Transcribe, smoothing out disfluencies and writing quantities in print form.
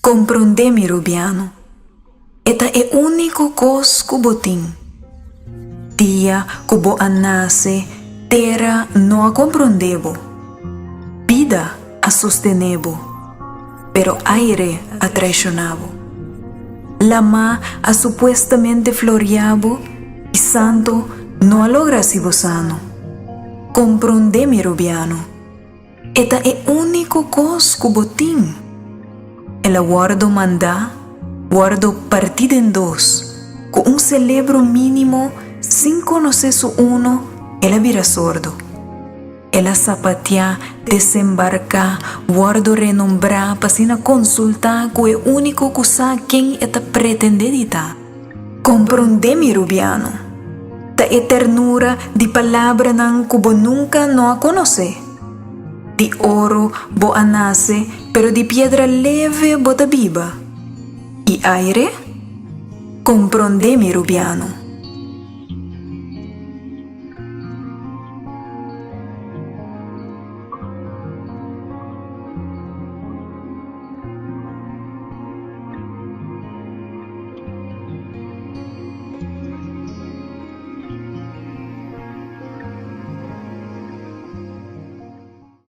Comprendemi, Rubiano. Eta é único cos cubotim. Dia cubo anase, terra não a comprendebo. Vida a sostenebo, pero aire a traicionabo. Lama a supuestamente floriabo e santo não a logra si sano. Comprendemi, Rubiano. Eta é único cos cubotim. Ela guardo mandá, guardo partida em dois, com celebro mínimo, sem conhecer su uno, ela vira sordo. Ela sapatear, desembarcar, guardo renombrar, pasina consultar, com o único que sabe quem eta pretende ditar. Comprendemi, Rubiano. Ta é ternura de palavra nan cubo nunca não a conhecer. De oro bo anase, pero de piedra leve bota viva. E aire? Comprendemi, Rubiano.